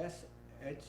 SHACHAH,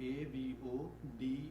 AVODAH।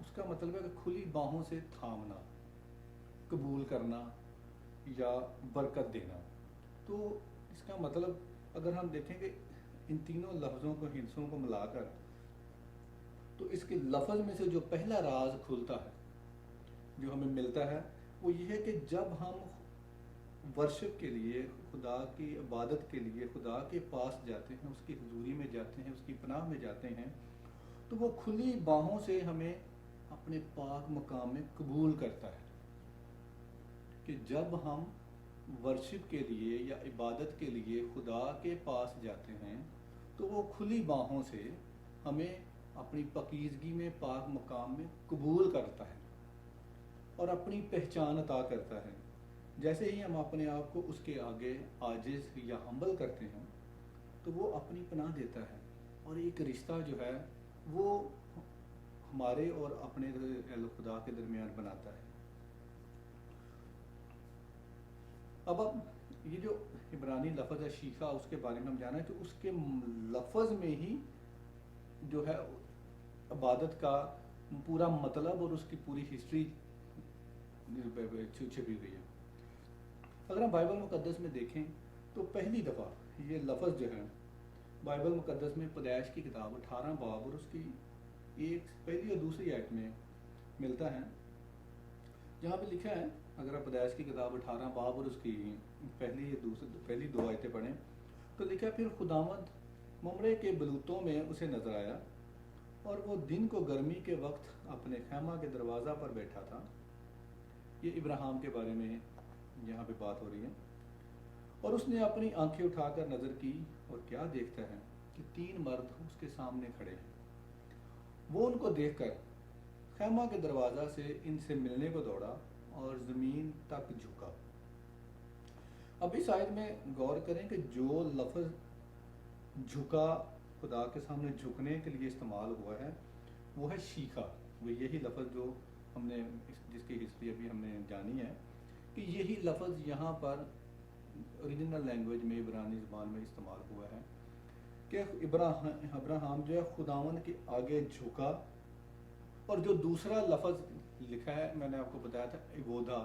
اس کا مطلب ہے کہ کھلی باہوں سے تھامنا، قبول کرنا یا برکت دینا۔ تو اس کا مطلب اگر ہم دیکھیں کہ ان تینوں لفظوں کو، ہندسوں کو ملا کر، تو اس کے لفظ میں سے جو پہلا راز کھلتا ہے، جو ہمیں ملتا ہے، وہ یہ ہے کہ جب ہم ورشپ کے لیے، خدا کی عبادت کے لیے خدا کے پاس جاتے ہیں، اس کی حضوری میں جاتے ہیں، اس کی پناہ میں جاتے ہیں، تو وہ کھلی باہوں سے ہمیں اپنے پاک مقام میں قبول کرتا ہے۔ کہ جب ہم ورشپ کے لیے یا عبادت کے لیے خدا کے پاس جاتے ہیں تو وہ کھلی باہوں سے ہمیں اپنی پاکیزگی میں، پاک مقام میں قبول کرتا ہے اور اپنی پہچان عطا کرتا ہے۔ جیسے ہی ہم اپنے آپ کو اس کے آگے عاجز یا ہمبل کرتے ہیں تو وہ اپنی پناہ دیتا ہے، اور ایک رشتہ جو ہے وہ ہمارے اور اپنے اہل خدا کے درمیان بناتا ہے۔ اب یہ جو عبرانی لفظ ہے شیخا، اس کے بارے میں ہم جانا ہے کہ اس کے لفظ میں ہی جو ہے عبادت کا پورا مطلب اور اس کی پوری ہسٹری چھپی ہوئی ہے۔ اگر ہم بائبل مقدس میں دیکھیں تو پہلی دفعہ یہ لفظ جو ہے بائبل مقدس میں پیدائش کی کتاب 18 باب اور اس کی ایک پہلی اور دوسری آیت میں ملتا ہے، جہاں پہ لکھا ہے، اگر آپ پیدائش کی کتاب 18 باب اور اس کی پہلی 2 آیتیں پڑھیں تو لکھا ہے، پھر خداوند ممرے کے بلوتوں میں اسے نظر آیا اور وہ دن کو گرمی کے وقت اپنے خیمہ کے دروازہ پر بیٹھا تھا۔ یہ ابراہیم کے بارے میں یہاں پہ بات ہو رہی ہے۔ اور اس نے اپنی آنکھیں اٹھا کر نظر کی اور کیا دیکھتا ہے کہ 3 مرد اس کے سامنے کھڑے ہیں۔ وہ ان کو دیکھ کر خیمہ کے دروازہ سے ان سے ملنے کو دوڑا اور زمین تک جھکا۔ اب اس آیت میں غور کریں کہ جو لفظ جھکا، خدا کے سامنے جھکنے کے لیے استعمال ہوا ہے، وہ ہے شیخا۔ وہ یہی لفظ جو ہم نے جس کی ہسٹری ابھی ہم نے جانی ہے، کہ یہی لفظ یہاں پر اوریجنل لینگویج میں عبرانی زبان میں استعمال ہوا ہے کہ ابراہیم جو ہے خداوند کے آگے جھکا۔ اور جو دوسرا لفظ لکھا ہے، میں نے آپ کو بتایا تھا عبودہ،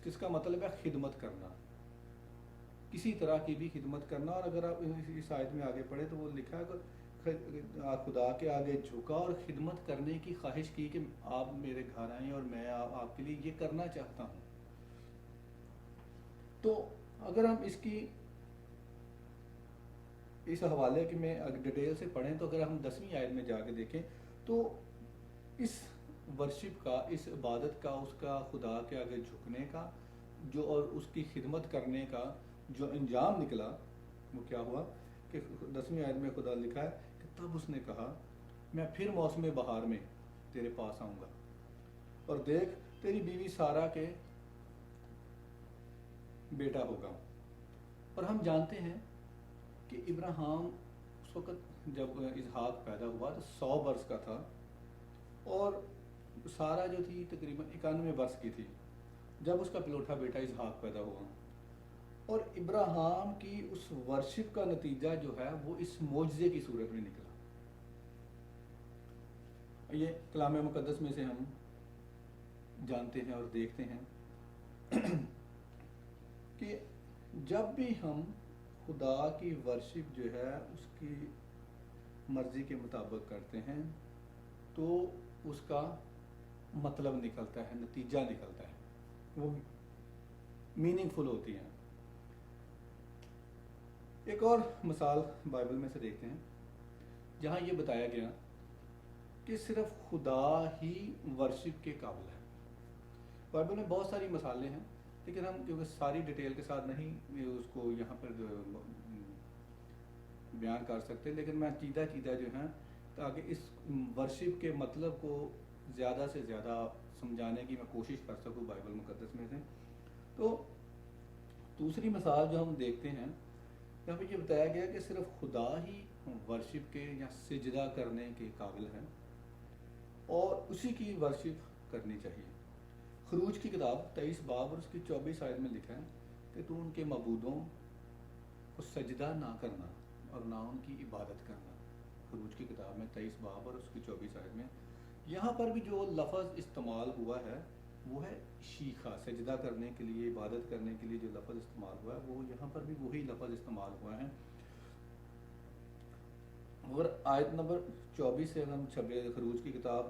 جس کا مطلب ہے خدمت کرنا، کسی طرح کی بھی خدمت کرنا۔ اور اگر آپ اس آیت میں آگے پڑھیں تو وہ لکھا ہے کہ خدا کے آگے جھکا اور خدمت کرنے کی خواہش کی کہ آپ میرے گھر آئیں اور میں آپ کے لیے یہ کرنا چاہتا ہوں۔ تو اگر ہم اس حوالے کے میں ڈیٹیل سے پڑھیں تو اگر ہم 10ویں آیت میں جا کے دیکھیں تو اس ورشپ کا، اس عبادت کا، اس کا خدا کے آگے جھکنے کا جو اور اس کی خدمت کرنے کا جو انجام نکلا، وہ کیا ہوا کہ 10ویں آیت میں خدا لکھا ہے کہ تب اس نے کہا، میں پھر موسم بہار میں تیرے پاس آؤں گا اور دیکھ تیری بیوی سارہ کے بیٹا ہوگا۔ اور ہم جانتے ہیں کہ ابراہیم اس وقت جب اسحاق پیدا ہوا تو 100 برس کا تھا، اور سارہ جو تھی تقریباً 91 برس کی تھی جب اس کا پلوٹا بیٹا اسحاق پیدا ہوا۔ اور ابراہیم کی اس ورشپ کا نتیجہ جو ہے وہ اس معجزے کی صورت میں نکلا۔ یہ کلام مقدس میں سے ہم جانتے ہیں اور دیکھتے ہیں کہ جب بھی ہم خدا کی ورشپ جو ہے اس کی مرضی کے مطابق کرتے ہیں تو اس کا مطلب نکلتا ہے، نتیجہ نکلتا ہے، وہ میننگ فل ہوتی ہیں۔ ایک اور مثال بائبل میں سے دیکھتے ہیں جہاں یہ بتایا گیا کہ صرف خدا ہی ورشپ کے قابل ہے۔ بائبل میں بہت ساری مثالیں ہیں، لیکن ہم کیونکہ ساری ڈیٹیل کے ساتھ نہیں اس کو یہاں پر بیان کر سکتے، لیکن میں چیدہ جو ہیں تاکہ اس ورشپ کے مطلب کو زیادہ سے زیادہ سمجھانے کی میں کوشش کر سکوں بائبل مقدس میں سے۔ تو دوسری مثال جو ہم دیکھتے ہیں، یہاں پہ یہ بتایا گیا کہ صرف خدا ہی ورشپ کے یا سجدہ کرنے کے قابل ہے اور اسی کی ورشپ کرنی چاہیے۔ خروج کی کتاب 23 باب اور اس کی 24 آیت میں لکھا ہے کہ تو ان کے معبودوں کو سجدہ نہ کرنا اور نہ ان کی عبادت کرنا۔ خروج کی کتاب میں 23 باب اور اس کی 24 آیت میں یہاں پر بھی جو لفظ استعمال ہوا ہے وہ ہے شیخہ، سجدہ کرنے کے لیے، عبادت کرنے کے لیے جو لفظ استعمال ہوا ہے وہ یہاں پر بھی وہی لفظ استعمال ہوا ہے۔ اور آیت نمبر 24 سے ہم خروج کی کتاب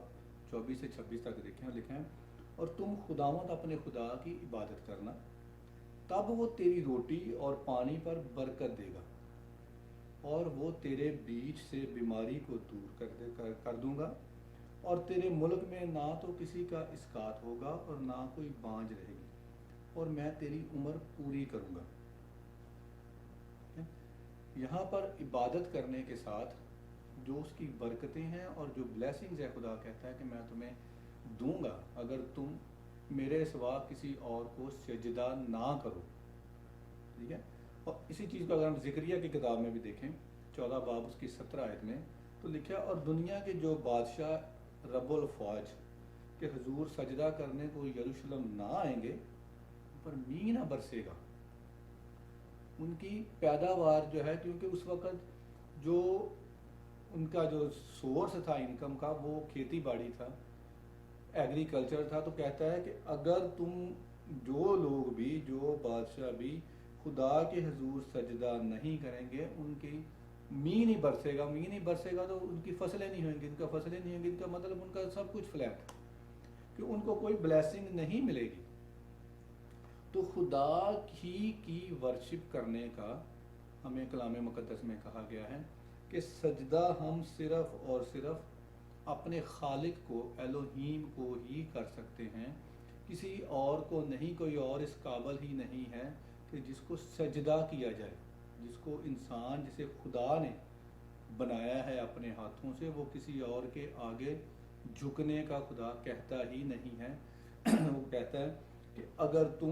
24 سے 26 تک دیکھیں، لکھیں اور تم خداوند اپنے خدا کی عبادت کرنا، تب وہ تیری روٹی اور پانی پر برکت دے گا، اور وہ تیرے بیچ سے بیماری کو دور کر دوں گا، اور تیرے ملک میں نہ تو کسی کا اسقاط ہوگا اور نہ کوئی بانجھ رہے گی، اور میں تیری عمر پوری کروں گا۔ یہاں پر عبادت کرنے کے ساتھ جو اس کی برکتیں ہیں اور جو بلیسنگز ہے، خدا کہتا ہے کہ میں تمہیں دوں گا اگر تم میرے سوا کسی اور کو سجدہ نہ کرو، ٹھیک ہے۔ اور اسی چیز کو اگر ہم زکریا کی کتاب میں بھی دیکھیں 14 باب اس کی 17 آیت میں تو لکھا، اور دنیا کے جو بادشاہ رب الفواج کے حضور سجدہ کرنے کو یروشلم نہ آئیں گے، ان پر می نہ برسے گا۔ ان کی پیداوار جو ہے، کیونکہ اس وقت جو ان کا جو سورس تھا انکم کا وہ کھیتی باڑی تھا، ایگریکلچر تھا، تو کہتا ہے کہ اگر تم جو لوگ بھی، جو بادشاہ بھی خدا کے حضور سجدہ نہیں کریں گے، ان کی می نہیں برسے گا۔ می نہیں برسے گا تو ان کی فصلیں نہیں ہوئیں گی، ان کا فصلیں نہیں ہوں گی، ان کا مطلب ان کا سب کچھ فلیٹ، کہ ان کو کوئی بلیسنگ نہیں ملے گی۔ تو خدا ہی کی ورشپ کرنے کا ہمیں کلام مقدس میں کہا گیا ہے کہ سجدہ ہم صرف اور صرف اپنے خالق کو، الوہیم کو ہی کر سکتے ہیں، کسی اور کو نہیں۔ کوئی اور اس قابل ہی نہیں ہے کہ جس کو سجدہ کیا جائے، جس کو انسان، جسے خدا نے بنایا ہے اپنے ہاتھوں سے، وہ کسی اور کے آگے جھکنے کا خدا کہتا ہی نہیں ہے۔ وہ کہتا ہے کہ اگر تم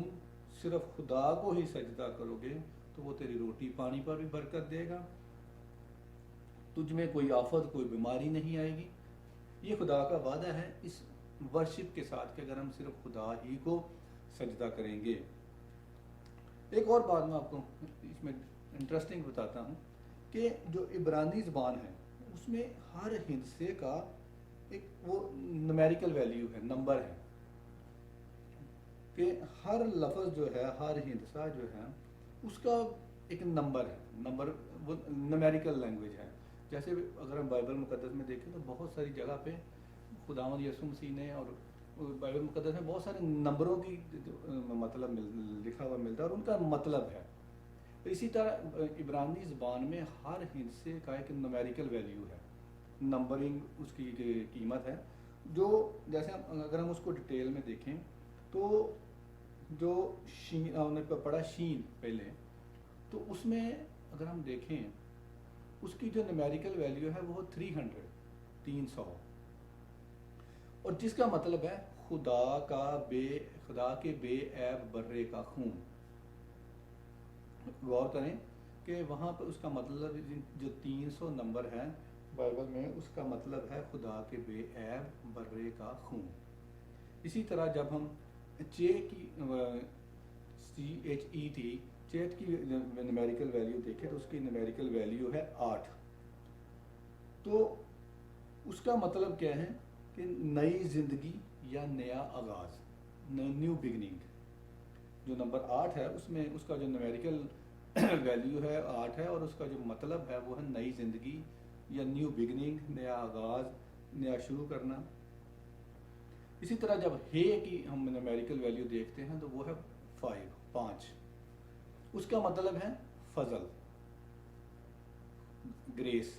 صرف خدا کو ہی سجدہ کرو گے تو وہ تیری روٹی پانی پر بھی برکت دے گا، تجھ میں کوئی آفت، کوئی بیماری نہیں آئے گی۔ یہ خدا کا وعدہ ہے اس ورشپ کے ساتھ کہ اگر ہم صرف خدا ہی کو سجدہ کریں گے۔ ایک اور بات میں آپ کو اس میں انٹرسٹنگ بتاتا ہوں کہ جو عبرانی زبان ہے اس میں ہر ہندسے کا ایک وہ نومیریکل ویلیو ہے، نمبر ہے، کہ ہر لفظ جو ہے، ہر ہندسہ جو ہے اس کا ایک نمبر ہے، نمبر وہ نومیریکل لینگویج ہے۔ جیسے اگر ہم بائبل مقدس میں دیکھیں تو بہت ساری جگہ پہ خداوند یسوع مسیح نے، اور بائبل مقدس میں بہت سارے نمبروں کی مطلب لکھا ہوا ملتا ہے اور ان کا مطلب ہے۔ اسی طرح عبرانی زبان میں ہر ہندسے کا ایک نومیریکل ویلیو ہے، نمبرنگ اس کی قیمت ہے، جو جیسے اگر ہم اس کو ڈیٹیل میں دیکھیں تو جو شین، ہم نے پڑھا شین پہلے، تو اس میں اگر ہم دیکھیں اس کی جو نومیریکل ویلیو ہے وہ 300، اور جس کا مطلب ہے خدا کے بے عیب برے کا خون۔ غور کریں کہ وہاں پر اس کا مطلب جو 300 نمبر ہے بائبل میں، اس کا مطلب ہے خدا کے بے عیب برے کا خون۔ اسی طرح جب ہم CHET کی نومیریکل ویلیو دیکھیں تو اس کی نومیریکل ویلیو ہے 8۔ تو اس کا مطلب کیا ہے کہ نئی زندگی یا نیا آغاز، نیو بگننگ۔ جو نمبر 8 ہے اس میں اس کا جو نومیریکل ویلیو ہے 8 ہے، اور اس کا جو مطلب ہے وہ ہے نئی زندگی یا نیو بگننگ، نیا آغاز، نیا شروع کرنا۔ اسی طرح جب ہے کی ہم نومیریکل ویلیو دیکھتے ہیں تو وہ ہے 5۔ اس کا مطلب ہے فضل، گریس۔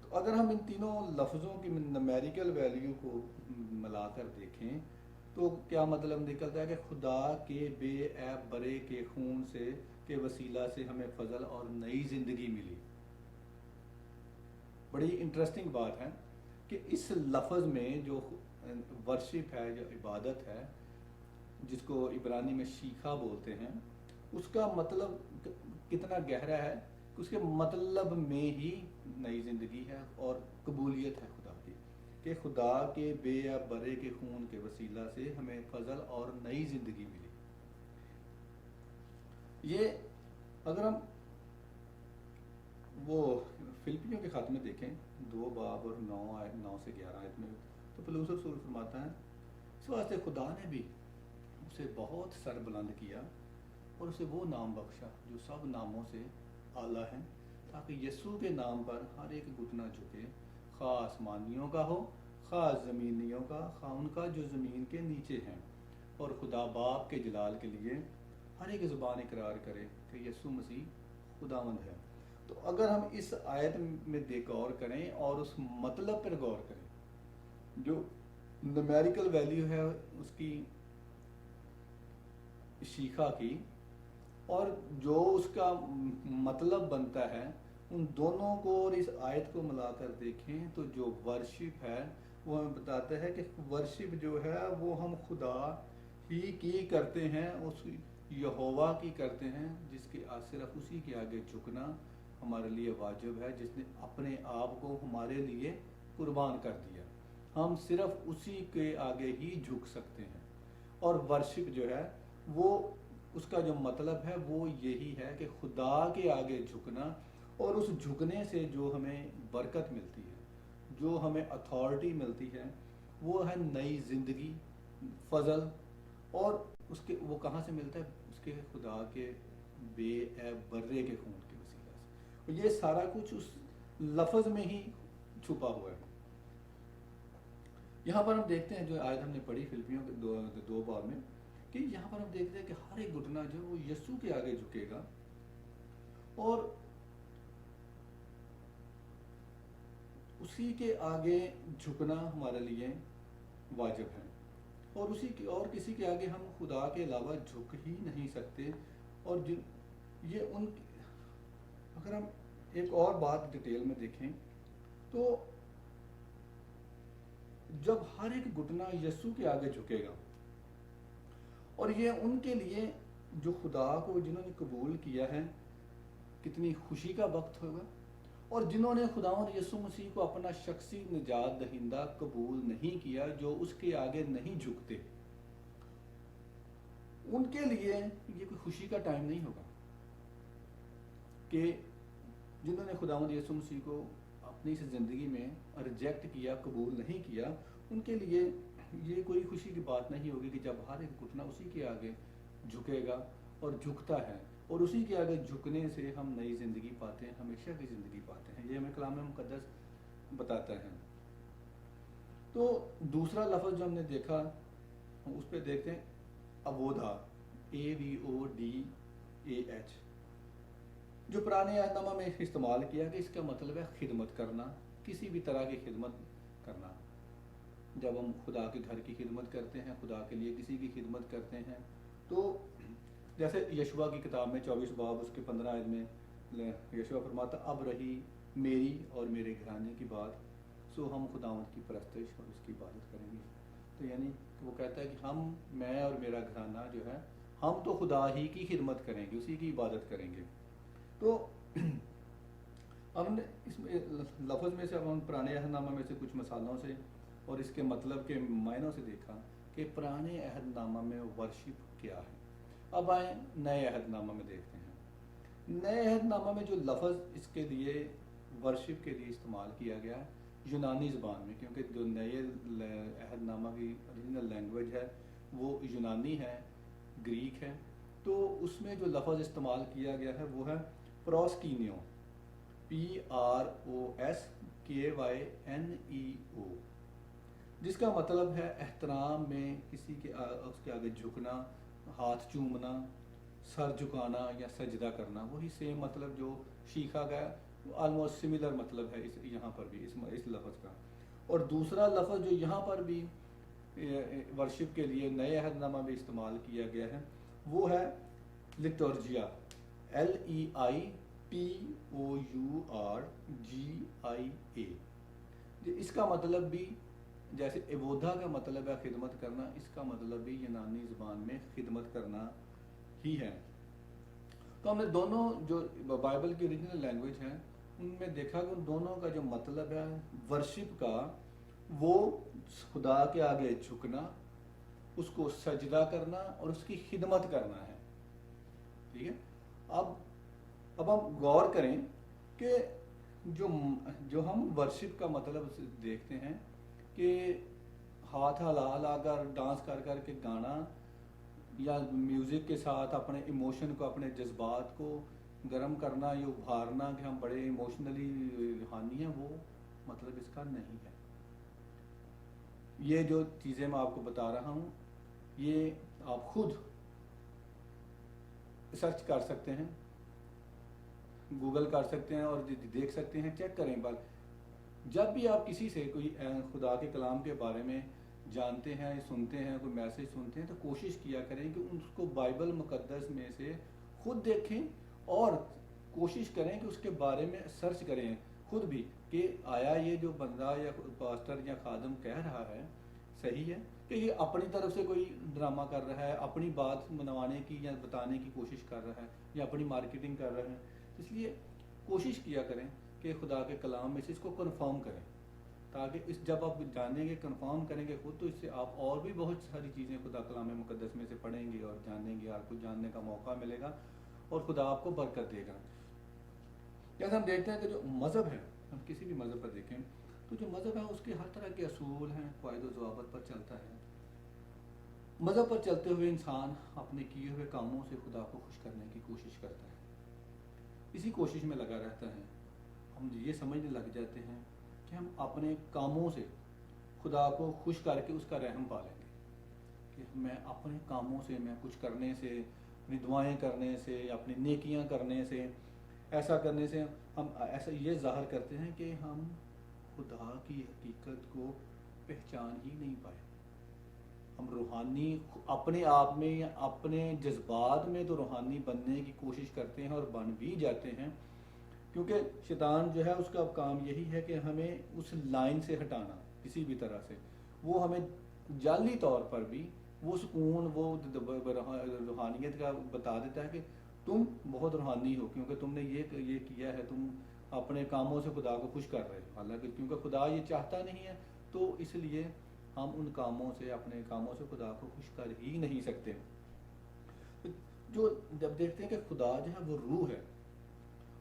تو اگر ہم ان تینوں لفظوں کی نومیریکل ویلیو کو ملا کر دیکھیں تو کیا مطلب نکلتا ہے کہ خدا کے بے عیب برے کے خون سے کے وسیلہ سے ہمیں فضل اور نئی زندگی ملی۔ بڑی انٹرسٹنگ بات ہے کہ اس لفظ میں جو ورشپ ہے، جو عبادت ہے، جس کو عبرانی میں شیخہ بولتے ہیں، اس کا مطلب کتنا گہرا ہے، اس کے مطلب میں ہی نئی زندگی ہے اور قبولیت ہے خدا کی، کہ خدا کے بے یا برے کے خون کے وسیلہ سے ہمیں فضل اور نئی زندگی ملی۔ یہ اگر ہم وہ فلپیوں کے خط میں دیکھیں 2 باب اور 9 سے 11 آیت میں تو پولس رسول فرماتا ہے اس واسطے خدا نے بھی اسے بہت سر بلند کیا اور اسے وہ نام بخشا جو سب ناموں سے اعلیٰ ہے، تاکہ یسوع کے نام پر ہر ایک گھٹنا جھکے، خواہ آسمانیوں کا ہو، خواہ زمینیوں کا، خواہ ان کا جو زمین کے نیچے ہیں، اور خدا باپ کے جلال کے لیے ہر ایک زبان اقرار کرے کہ یسوع مسیح خداوند ہے۔ تو اگر ہم اس آیت میں غور کریں اور اس مطلب پر غور کریں، جو نومیریکل ویلیو ہے اس کی شیخا کی، اور جو اس کا مطلب بنتا ہے، ان دونوں کو اور اس آیت کو ملا کر دیکھیں تو جو ورشپ ہے وہ ہمیں بتاتا ہے کہ ورشپ جو ہے وہ ہم خدا ہی کی کرتے ہیں، اس یہوہ کی کرتے ہیں، جس کے صرف اسی کے آگے جھکنا ہمارے لیے واجب ہے، جس نے اپنے آپ کو ہمارے لیے قربان کر دیا۔ ہم صرف اسی کے آگے ہی جھک سکتے ہیں، اور ورشپ جو ہے وہ اس کا جو مطلب ہے وہ یہی ہے کہ خدا کے آگے جھکنا، اور اس جھکنے سے جو ہمیں برکت ملتی ہے، جو ہمیں اتھارٹی ملتی ہے، وہ ہے نئی زندگی، فضل، اور اس کے وہ کہاں سے ملتا ہے؟ اس کے خدا کے بے عیب برے کے خون کے وسیلہ سے۔ اور یہ سارا کچھ اس لفظ میں ہی چھپا ہوا ہے۔ یہاں پر ہم دیکھتے ہیں جو آیت ہم نے پڑھی فلپیوں کے دو بار میں، کہ یہاں پر ہم دیکھتے ہیں کہ ہر ایک گھٹنا جو وہ یسوع کے آگے جھکے گا، اور اسی کے آگے جھکنا ہمارے لیے واجب ہے، اور اور کسی کے آگے ہم خدا کے علاوہ جھک ہی نہیں سکتے۔ اور یہ اگر ہم ایک اور بات ڈیٹیل میں دیکھیں تو جب ہر ایک گھٹنا یسوع کے آگے جھکے گا، اور یہ ان کے لیے جو خدا کو جنہوں نے قبول کیا ہے کتنی خوشی کا وقت ہوگا، اور جنہوں نے خداوند یسوع مسیح کو اپنا شخصی نجات دہندہ قبول نہیں کیا، جو اس کے آگے نہیں جھکتے، ان کے لیے یہ کوئی خوشی کا ٹائم نہیں ہوگا، کہ جنہوں نے خداوند یسوع مسیح کو اپنی اس زندگی میں ریجیکٹ کیا، قبول نہیں کیا، ان کے لیے یہ کوئی خوشی کی بات نہیں ہوگی کہ جب ہر ایک گھٹنا اسی کے آگے جھکے گا اور جھکتا ہے، اور اسی کے آگے جھکنے سے ہم نئی زندگی پاتے ہیں، ہمیشہ کی زندگی پاتے ہیں۔ یہ ہمیں کلام مقدس بتاتا ہے۔ تو دوسرا لفظ جو ہم نے دیکھا، ہم اس پہ دیکھتے ہیں ابودا، AVODAH، جو پرانے عہد نامہ میں استعمال کیا کہ اس کا مطلب ہے خدمت کرنا، کسی بھی طرح کی خدمت کرنا۔ جب ہم خدا کے گھر کی خدمت کرتے ہیں، خدا کے لیے کسی کی خدمت کرتے ہیں، تو جیسے یشوع کی کتاب میں 24 باب اس کے 15 آیت میں یشوع فرماتا اب رہی میری اور میرے گھرانے کی بات، سو ہم خداوند کی پرستش اور اس کی عبادت کریں گے۔ تو یعنی وہ کہتا ہے کہ میں اور میرا گھرانہ جو ہے، ہم تو خدا ہی کی خدمت کریں گے، اسی کی عبادت کریں گے۔ تو ہم نے اس لفظ میں سے اب ہم پرانے عہد نامہ میں سے کچھ مثالوں سے اور اس کے مطلب کے معنوں سے دیکھا کہ پرانے عہد نامہ میں ورشپ کیا ہے۔ اب آئیں نئے عہد نامہ میں دیکھتے ہیں۔ نئے عہد نامہ میں جو لفظ اس کے لیے ورشپ کے لیے استعمال کیا گیا ہے یونانی زبان میں، کیونکہ جو نئے عہد نامہ کی اوریجنل لینگویج ہے وہ یونانی ہے، گریک ہے، تو اس میں جو لفظ استعمال کیا گیا ہے وہ ہے پروسکینیو، PROSKYNEO، جس کا مطلب ہے احترام میں کسی کے اس کے آگے جھکنا، ہاتھ چومنا، سر جھکانا یا سجدہ کرنا، وہی سیم مطلب جو سیکھا گیا، آلموسٹ سملر مطلب ہے یہاں پر بھی اس لفظ کا۔ اور دوسرا لفظ جو یہاں پر بھی ورشپ کے لیے نئے عہد نامہ میں استعمال کیا گیا ہے وہ ہے لٹورجیا، LEITOURGIA۔ اس کا مطلب بھی جیسے عبودہ کا مطلب ہے خدمت کرنا، اس کا مطلب بھی یونانی زبان میں خدمت کرنا ہی ہے۔ تو ہم نے دونوں جو بائبل کی اوریجنل لینگویج ہیں ان میں دیکھا کہ ان دونوں کا جو مطلب ہے ورشپ کا، وہ خدا کے آگے جھکنا، اس کو سجدہ کرنا اور اس کی خدمت کرنا ہے۔ ٹھیک ہے، اب ہم غور کریں کہ جو ہم ورشپ کا مطلب دیکھتے ہیں کہ ہاتھ ہلا ہلا کر ڈانس کر کر کے گانا یا میوزک کے ساتھ اپنے ایموشن کو اپنے جذبات کو گرم کرنا یا ابھارنا کہ ہم بڑے ایموشنلی روحانی ہیں، وہ مطلب اس کا نہیں ہے۔ یہ جو چیزیں میں آپ کو بتا رہا ہوں یہ آپ خود سرچ کر سکتے ہیں، گوگل کر سکتے ہیں اور دیکھ سکتے ہیں، چیک کریں۔ بات جب بھی آپ کسی سے کوئی خدا کے کلام کے بارے میں جانتے ہیں، سنتے ہیں، کوئی میسج سنتے ہیں، تو کوشش کیا کریں کہ اس کو بائبل مقدس میں سے خود دیکھیں اور کوشش کریں کہ اس کے بارے میں سرچ کریں خود بھی کہ آیا یہ جو بندہ یا پاسٹر یا خادم کہہ رہا ہے صحیح ہے کہ یہ اپنی طرف سے کوئی ڈرامہ کر رہا ہے، اپنی بات منوانے کی یا بتانے کی کوشش کر رہا ہے یا اپنی مارکیٹنگ کر رہا ہے۔ اس لیے کوشش کیا کریں کہ خدا کے کلام میں سے اس کو کنفرم کریں، تاکہ جب آپ جانیں گے، کنفرم کریں گے خود، تو اس سے آپ اور بھی بہت ساری چیزیں خدا کلام مقدس میں سے پڑھیں گے اور جانیں گے، آپ کو جاننے کا موقع ملے گا اور خدا آپ کو برکت دے گا۔ جیسے ہم دیکھتے ہیں کہ جو مذہب ہے، ہم کسی بھی مذہب پر دیکھیں تو جو مذہب ہے اس کے ہر طرح کے اصول ہیں، قواعد و ضوابط پر چلتا ہے۔ مذہب پر چلتے ہوئے انسان اپنے کیے ہوئے کاموں سے خدا کو خوش کرنے کی کوشش کرتا ہے، اسی کوشش میں لگا رہتا ہے۔ ہم یہ سمجھنے لگ جاتے ہیں کہ ہم اپنے کاموں سے خدا کو خوش کر کے اس کا رحم پالیں گے، کہ میں اپنے کاموں سے، میں کچھ کرنے سے، اپنی دعائیں کرنے سے، اپنی نیکیاں کرنے سے، ایسا کرنے سے ہم ایسا یہ ظاہر کرتے ہیں کہ ہم خدا کی حقیقت کو پہچان ہی نہیں پائے۔ ہم روحانی اپنے آپ میں یا اپنے جذبات میں تو روحانی بننے کی کوشش کرتے ہیں اور بن بھی جاتے ہیں، کیونکہ شیطان جو ہے اس کا کام یہی ہے کہ ہمیں اس لائن سے ہٹانا کسی بھی طرح سے۔ وہ ہمیں جعلی طور پر بھی وہ سکون، وہ روحانیت کا بتا دیتا ہے کہ تم بہت روحانی ہو کیونکہ تم نے یہ کیا ہے، تم اپنے کاموں سے خدا کو خوش کر رہے ہو، حالانکہ کیونکہ خدا یہ چاہتا نہیں ہے، تو اس لیے ہم ان کاموں سے، اپنے کاموں سے خدا کو خوش کر ہی نہیں سکتے۔ جو جب دیکھتے ہیں کہ خدا جو ہے وہ روح ہے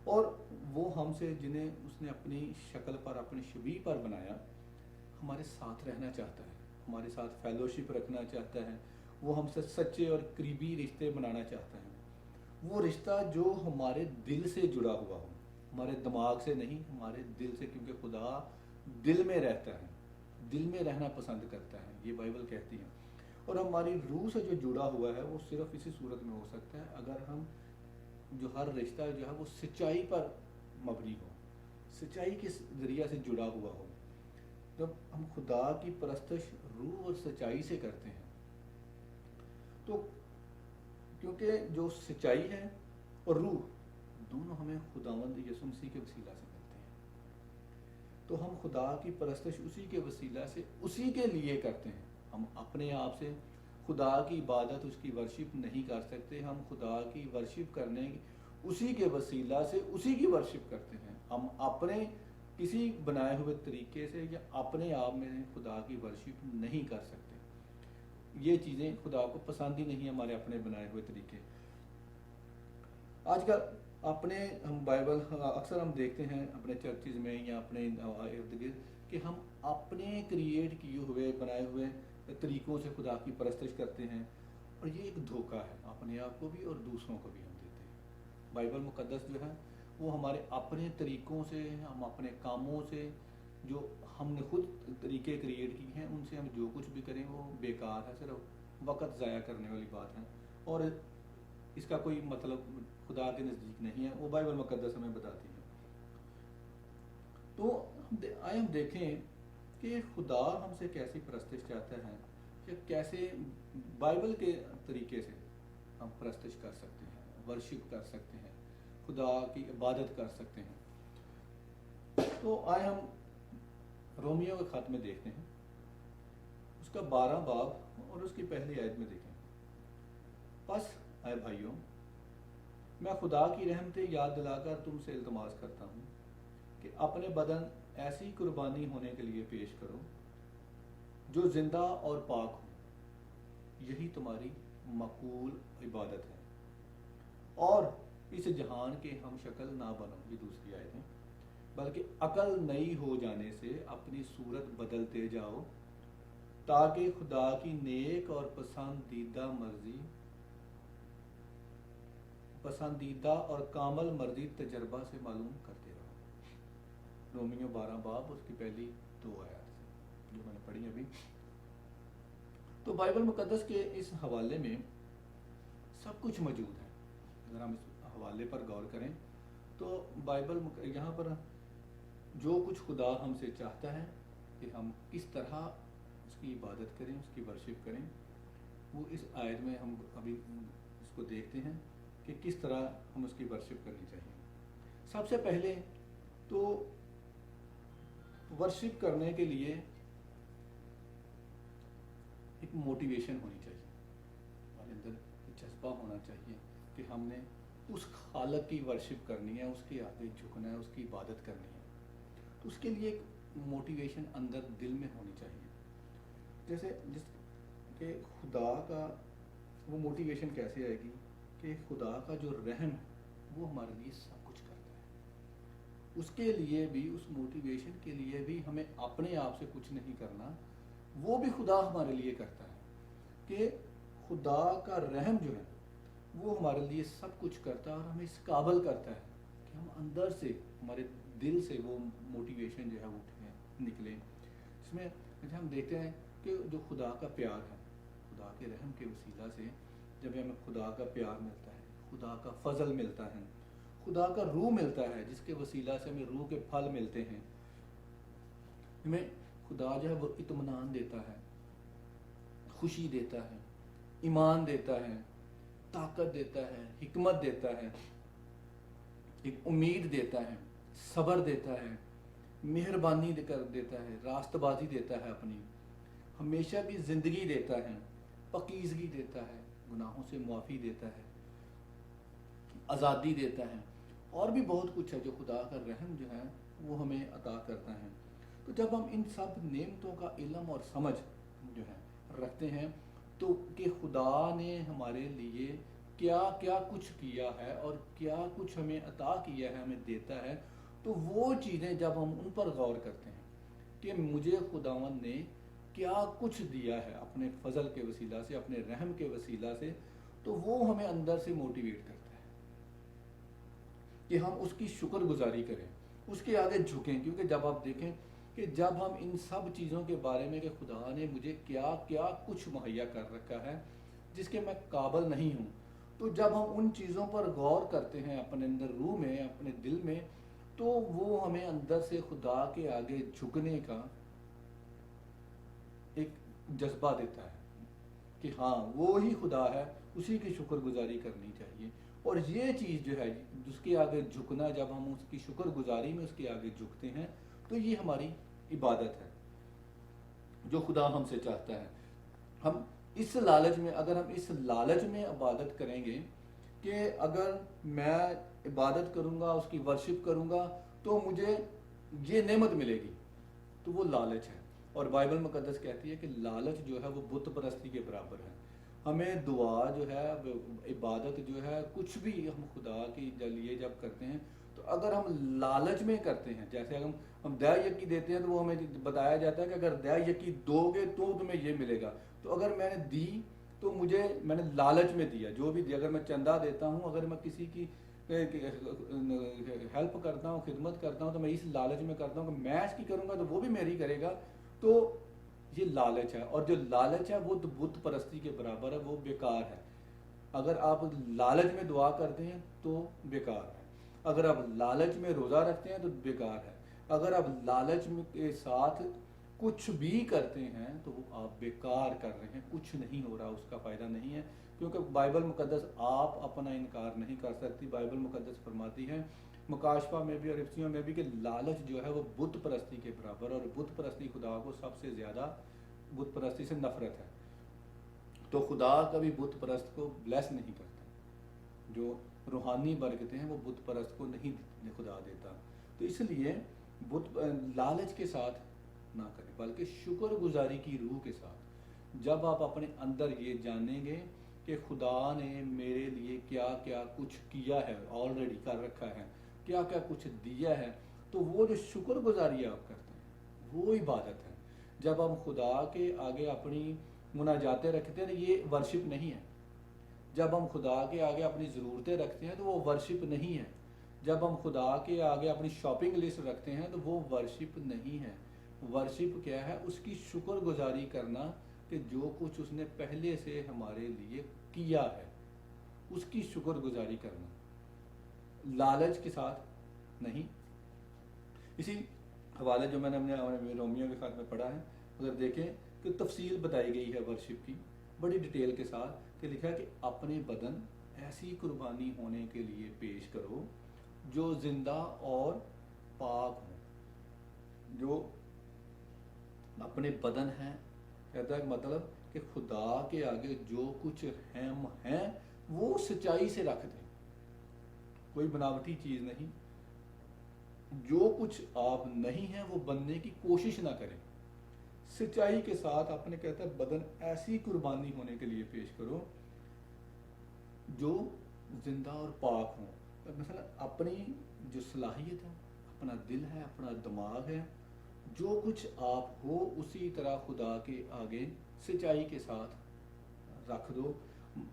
اور وہ ہم سے، جنہیں اس نے اپنی شکل پر، اپنی شبیہ پر بنایا، ہمارے ساتھ رہنا چاہتا ہے، ہمارے ساتھ فیلوشپ رکھنا چاہتا ہے، وہ ہم سے سچے اور قریبی رشتے بنانا چاہتا ہے۔ وہ رشتہ جو ہمارے دل سے جڑا ہوا ہو، ہمارے دماغ سے نہیں، ہمارے دل سے، کیونکہ خدا دل میں رہتا ہے، دل میں رہنا پسند کرتا ہے، یہ بائبل کہتی ہے۔ اور ہماری روح سے جو جڑا ہوا ہے وہ صرف اسی صورت میں ہو سکتا ہے اگر ہم جو ہر رشتہ جو ہے وہ سچائی پر مبنی ہو، سچائی کے ذریعہ سے جڑا ہوا ہو۔ جب ہم خدا کی پرستش روح اور سچائی سے کرتے ہیں تو کیونکہ جو سچائی ہے اور روح دونوں ہمیں خداوند یسوع مسیح کے وسیلہ سے ملتے ہیں، تو ہم خدا کی پرستش اسی کے وسیلہ سے، اسی کے لیے کرتے ہیں۔ ہم اپنے آپ سے خدا کی عبادت، اس کی ورشپ نہیں کر سکتے، ہم خدا کی ورشپ کرنے اسی کے وسیلہ سے اسی کی ورشپ کرتے ہیں۔ ہم اپنے کسی بنائے ہوئے طریقے سے یا اپنے آپ میں خدا کی ورشپ نہیں کر سکتے۔ یہ چیزیں خدا کو پسند ہی نہیں، ہمارے اپنے بنائے ہوئے طریقے۔ آج کل اپنے ہم بائبل اکثر ہم دیکھتے ہیں اپنے چرچز میں یا اپنے ارد گرد کہ ہم اپنے کریٹ کیے ہوئے، بنائے ہوئے طریقوں سے خدا کی پرستش کرتے ہیں، اور یہ ایک دھوکہ ہے، اپنے آپ کو بھی اور دوسروں کو بھی ہم دیتے ہیں۔ بائبل مقدس جو ہے وہ ہمارے اپنے طریقوں سے، ہم اپنے کاموں سے، جو ہم نے خود طریقے کریٹ کی ہیں، ان سے ہم جو کچھ بھی کریں وہ بیکار ہے، صرف وقت ضائع کرنے والی بات ہے، اور اس کا کوئی مطلب خدا کے نزدیک نہیں ہے، وہ بائبل مقدس ہمیں بتاتی ہے۔ تو آئے ہم دیکھیں کہ خدا ہم سے کیسی پرستش چاہتا ہے، کہ کیسے بائبل کے طریقے سے ہم پرستش کر سکتے ہیں، ورشپ کر سکتے ہیں، خدا کی عبادت کر سکتے ہیں۔ تو آئے ہم رومیو کے خط میں دیکھتے ہیں، اس کا 12 باب اور اس کی پہلی آیت میں دیکھیں۔ پس اے بھائیوں، میں خدا کی رحمتیں یاد دلا کر تم سے التماس کرتا ہوں کہ اپنے بدن ایسی قربانی ہونے کے لیے پیش کرو جو زندہ اور پاک ہو، یہی تمہاری مقبول عبادت ہے، اور اس جہان کے ہم شکل نہ بنو، یہ دوسری آیت ہے، بلکہ عقل نئی ہو جانے سے اپنی صورت بدلتے جاؤ تاکہ خدا کی نیک اور پسندیدہ اور کامل مرضی تجربہ سے معلوم کرتے رہو۔ رومیو 12 باب اس کی پہلی 2 آیات سے جو میں نے پڑھی ابھی۔ تو بائبل مقدس کے اس حوالے میں سب کچھ موجود ہے۔ اگر ہم اس حوالے پر غور کریں تو بائبل یہاں پر جو کچھ خدا ہم سے چاہتا ہے کہ ہم کس طرح اس کی عبادت کریں، اس کی ورشپ کریں، وہ اس آیت میں ہم ابھی اس کو دیکھتے ہیں کہ کس طرح ہم اس کی ورشپ کرنی چاہیے۔ سب سے پہلے تو ورشپ کرنے کے لیے ایک موٹیویشن ہونی چاہیے، ہمارے اندر جذبہ ہونا چاہیے کہ ہم نے اس خالق کی ورشپ کرنی ہے، اس کے آگے جھکنا ہے، اس کی عبادت کرنی ہے۔ تو اس کے لیے ایک موٹیویشن اندر دل میں ہونی چاہیے۔ جیسے کہ خدا کا وہ موٹیویشن کیسے آئے گی کہ خدا کا جو رحم ہے وہ ہمارے لیے سب کچھ کرتا ہے۔ اس کے لیے بھی، اس موٹیویشن کے لیے بھی ہمیں اپنے آپ سے کچھ نہیں کرنا، وہ بھی خدا ہمارے لیے کرتا ہے کہ خدا کا رحم جو ہے وہ ہمارے لیے سب کچھ کرتا ہے اور ہمیں اس قابل کرتا ہے کہ ہم اندر سے، ہمارے دل سے وہ موٹیویشن جو ہے وہ نکلے۔ اس میں ہم دیکھتے ہیں کہ جو خدا کا پیار ہے، خدا کے رحم کے وسیلہ سے جب ہمیں خدا کا پیار ملتا ہے، خدا کا فضل ملتا ہے، خدا کا روح ملتا ہے جس کے وسیلہ سے ہمیں روح کے پھل ملتے ہیں، ہمیں خدا جو ہے وہ اطمینان دیتا ہے، خوشی دیتا ہے، ایمان دیتا ہے، طاقت دیتا ہے، حکمت دیتا ہے، ایک امید دیتا ہے، صبر دیتا ہے، مہربانی کر دیتا ہے، راست بازی دیتا ہے، اپنی ہمیشہ کی زندگی دیتا ہے، پاکیزگی دیتا ہے، گناہوں سے معافی دیتا ہے، آزادی دیتا ہے، اور بھی بہت کچھ ہے جو خدا کا رحم جو ہے وہ ہمیں عطا کرتا ہے۔ تو جب ہم ان سب نعمتوں کا علم اور سمجھ جو ہے رکھتے ہیں تو کہ خدا نے ہمارے لیے کیا کیا کچھ کیا ہے اور کیا کچھ ہمیں عطا کیا ہے، ہمیں دیتا ہے، تو وہ چیزیں جب ہم ان پر غور کرتے ہیں کہ مجھے خداوند نے کیا کچھ دیا ہے اپنے فضل کے وسیلہ سے، اپنے رحم کے وسیلہ سے، تو وہ ہمیں اندر سے موٹیویٹ کرتا ہے کہ ہم اس کی شکر گزاری کریں، اس کے آگے جھکیں۔ کیونکہ جب آپ دیکھیں کہ جب ہم ان سب چیزوں کے بارے میں کہ خدا نے مجھے کیا کیا کچھ مہیا کر رکھا ہے جس کے میں قابل نہیں ہوں، تو جب ہم ان چیزوں پر غور کرتے ہیں اپنے اندر روح میں، اپنے دل میں، تو وہ ہمیں اندر سے خدا کے آگے جھکنے کا ایک جذبہ دیتا ہے کہ ہاں وہی خدا ہے، اسی کی شکر گزاری کرنی چاہیے۔ اور یہ چیز جو ہے جس کے آگے جھکنا، جب ہم اس کی شکر گزاری میں اس کے آگے جھکتے ہیں تو یہ ہماری عبادت ہے جو خدا ہم سے چاہتا ہے۔ ہم اس لالچ میں، اگر ہم اس لالچ میں عبادت کریں گے کہ اگر میں عبادت کروں گا، اس کی ورشپ کروں گا تو مجھے یہ نعمت ملے گی، تو وہ لالچ ہے۔ اور بائبل مقدس کہتی ہے کہ لالچ جو ہے وہ بت پرستی کے برابر ہے۔ ہمیں دعا جو ہے، عبادت جو ہے، کچھ بھی ہم خدا کے لیے جب کرتے ہیں تو اگر ہم لالچ میں کرتے ہیں، جیسے اگر ہم دیا یکی دیتے ہیں تو وہ ہمیں بتایا جاتا ہے کہ اگر دیا یکی دو گے تو تمہیں یہ ملے گا، تو اگر میں نے دی تو میں نے لالچ میں دیا، جو بھی دیا، اگر میں چندہ دیتا ہوں، اگر میں کسی کی ہیلپ کرتا ہوں، خدمت کرتا ہوں، تو میں اس لالچ میں کرتا ہوں کہ میں اس کی کروں گا تو وہ بھی میری کرے گا، تو یہ لالچ ہے۔ اور جو لالچ ہے وہ تو بت پرستی کے برابر ہے، وہ بیکار ہے۔ اگر آپ لالچ میں دعا کرتے ہیں تو بیکار ہے، اگر آپ لالچ میں روزہ رکھتے ہیں تو بیکار ہے، اگر آپ لالچ کے ساتھ کچھ بھی کرتے ہیں تو وہ آپ بیکار کر رہے ہیں، کچھ نہیں ہو رہا، اس کا فائدہ نہیں ہے۔ کیونکہ بائبل مقدس آپ اپنا انکار نہیں کر سکتی۔ بائبل مقدس فرماتی ہے مکاشفہ میں بھی اور افسیوں میں بھی کہ لالچ جو ہے وہ بت پرستی کے برابر، اور بت پرستی خدا کو سب سے زیادہ، بت پرستی سے نفرت ہے۔ تو خدا کبھی بت پرست کو بلیس نہیں کرتا، جو روحانی برکتیں ہیں وہ بت پرست کو نہیں خدا دیتا۔ تو اس لیے لالچ کے ساتھ نہ کریں، بلکہ شکر گزاری کی روح کے ساتھ جب آپ اپنے اندر یہ جانیں گے کہ خدا نے میرے لیے کیا کیا کچھ کیا ہے، آلریڈی کر رکھا ہے، کیا کیا کچھ دیا ہے، تو وہ جو شکر گزاری آپ کرتے ہیں وہ عبادت ہے۔ جب ہم خدا کے آگے اپنی مناجاتیں رکھتے ہیں یہ ورشپ نہیں ہے. جب ہم خدا کے آگے اپنی ضرورتیں رکھتے ہیں تو وہ ورشپ نہیں ہے. جب ہم خدا کے آگے اپنی شاپنگ لسٹ رکھتے ہیں تو وہ ورشپ نہیں ہے. ورشپ کیا ہے؟ اس کی شکر گزاری کرنا کہ جو کچھ اس نے پہلے سے ہمارے لیے کیا ہے اس کی شکر گزاری کرنا، لالچ کے ساتھ نہیں. اسی حوالے جو میں نے اپنے رومیو کے خط میں پڑھا ہے اگر دیکھیں کہ تفصیل بتائی گئی ہے ورشپ کی بڑی ڈیٹیل کے ساتھ، کہ لکھا ہے کہ اپنے بدن ایسی قربانی ہونے کے لیے پیش کرو جو زندہ اور پاک ہوں. جو اپنے بدن ہیں کہتا ہے مطلب کہ خدا کے آگے جو کچھ ہم ہیں وہ سچائی سے رکھ دیں، کوئی بناوٹی چیز نہیں. جو کچھ آپ نہیں ہیں وہ بننے کی کوشش نہ کریں، سچائی کے ساتھ. آپ نے کہتا ہے بدن ایسی قربانی ہونے کے لیے پیش کرو جو زندہ اور پاک ہوں. مثلا اپنی جو صلاحیت ہے، اپنا دل ہے، اپنا دماغ ہے، جو کچھ آپ ہو اسی طرح خدا کے آگے سچائی کے ساتھ رکھ دو.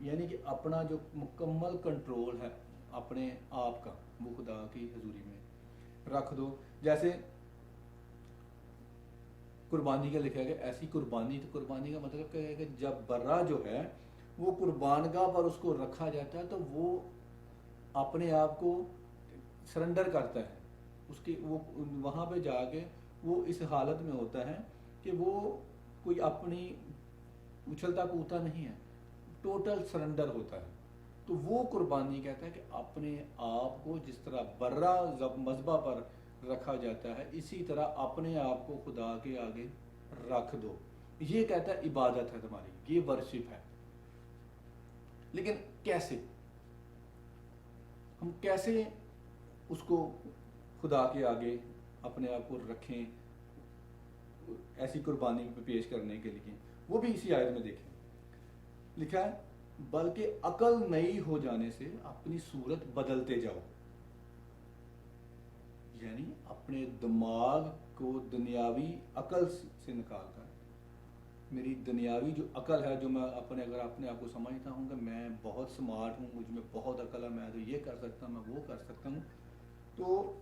یعنی کہ اپنا جو مکمل کنٹرول ہے اپنے آپ کا وہ خدا کی حضوری میں رکھ دو. جیسے قربانی کا لکھا گیا ایسی قربانی، تو قربانی کا مطلب کیا ہے کہ جب برا جو ہے وہ قربان گاہ پر اس کو رکھا جاتا ہے تو وہ اپنے آپ کو سرنڈر کرتا ہے. اس کی وہ وہاں پہ جا کے وہ اس حالت میں ہوتا ہے کہ وہ کوئی اپنی اچھلتا کودتا نہیں ہے، ٹوٹل سرنڈر ہوتا ہے. تو وہ قربانی کہتا ہے کہ اپنے آپ کو جس طرح برا مذبح پر رکھا جاتا ہے اسی طرح اپنے آپ کو خدا کے آگے رکھ دو. یہ کہتا ہے عبادت ہے تمہاری، یہ ورشپ ہے. لیکن کیسے؟ ہم کیسے اس کو خدا کے آگے اپنے آپ کو رکھیں ایسی قربانی پہ پیش کرنے کے لیے؟ وہ بھی اسی آیت میں دیکھیں لکھا ہے بلکہ عقل نئی ہو جانے سے اپنی صورت بدلتے جاؤ. یعنی اپنے دماغ کو دنیاوی عقل سے نکال کر، میری دنیاوی جو عقل ہے جو میں اگر اپنے آپ کو سمجھتا ہوں کہ میں بہت سمارٹ ہوں، مجھ میں بہت عقل ہے، میں تو یہ کر سکتا ہوں، میں وہ کر سکتا ہوں، تو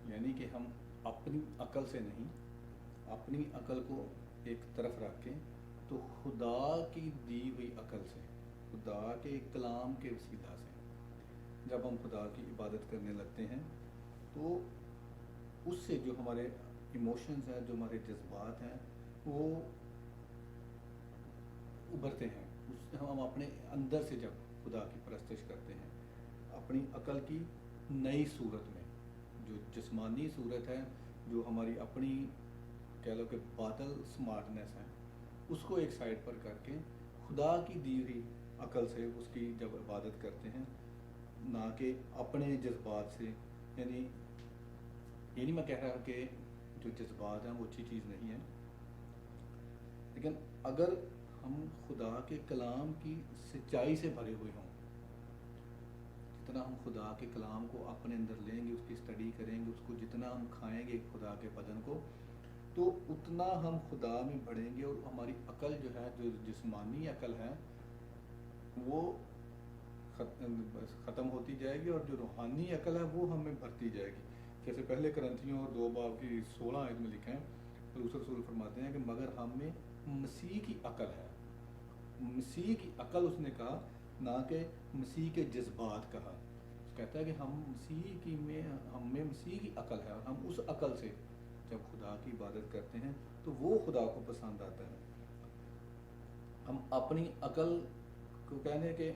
یعنی کہ ہم اپنی عقل سے نہیں، اپنی عقل کو ایک طرف رکھ کے تو خدا کی دی ہوئی عقل سے، خدا کے کلام کے وسیلہ سے جب ہم خدا کی عبادت کرنے لگتے ہیں تو اس سے جو ہمارے ایموشنز ہیں، جو ہمارے جذبات ہیں وہ ابھرتے ہیں. اس سے ہم اپنے اندر سے جب خدا کی پرستش کرتے ہیں اپنی عقل کی نئی صورت میں، جو جسمانی صورت ہے، جو ہماری اپنی کہہ لو کہ باطل سمارٹنیس ہے، اس کو ایک سائڈ پر کر کے خدا کی دی ہوئی عقل سے اس کی جب عبادت کرتے ہیں، نہ کہ اپنے جذبات سے. یعنی یہ نہیں میں کہہ رہا کہ جو جذبات ہیں وہ اچھی چیز نہیں ہے، لیکن اگر ہم خدا کے کلام کی سچائی سے بھرے ہوئے ہوں، جتنا ہم خدا کے کلام کو اپنے اندر لیں گے، اس کی اسٹڈی کریں گے، اس کو جتنا ہم کھائیں گے خدا کے بدن کو، تو اتنا ہم خدا میں بڑھیں گے اور ہماری عقل جو ہے، جو جسمانی عقل ہے وہ ختم ہوتی جائے گی اور جو روحانی عقل ہے وہ ہمیں بڑھتی جائے گی. جیسے پہلے کرنتھیوں اور 2 باب کی 16 آیت میں لکھا ہے پولس رسول فرماتے ہیں کہ مگر ہم میں مسیح کی عقل ہے. مسیح کی عقل اس نے کہا، نہ کہ مسیح کے جذبات کہا. کہتا ہے کہ ہم میں مسیح کی عقل ہے اور ہم اس عقل سے جب خدا کی عبادت کرتے ہیں تو وہ خدا کو پسند آتا ہے. ہم اپنی عقل کو کہنے کہ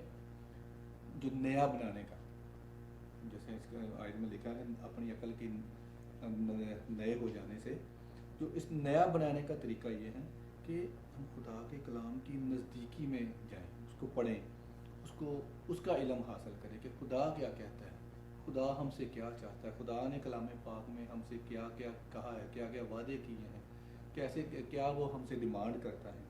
جو نیا بنانے کا، جیسے اس کے آیت میں لکھا ہے اپنی عقل کی نئے ہو جانے سے، جو اس نیا بنانے کا طریقہ یہ ہے کہ ہم خدا کے کلام کی نزدیکی میں جائیں، اس کو پڑھیں، اس کا علم حاصل کریں کہ خدا کیا کہتا ہے، خدا ہم سے کیا چاہتا ہے، خدا نے کلام پاک میں ہم سے کیا کیا کہا ہے، کیا کیا وعدے کیے ہیں، کیسے کیا وہ ہم سے ڈیمانڈ کرتا ہے،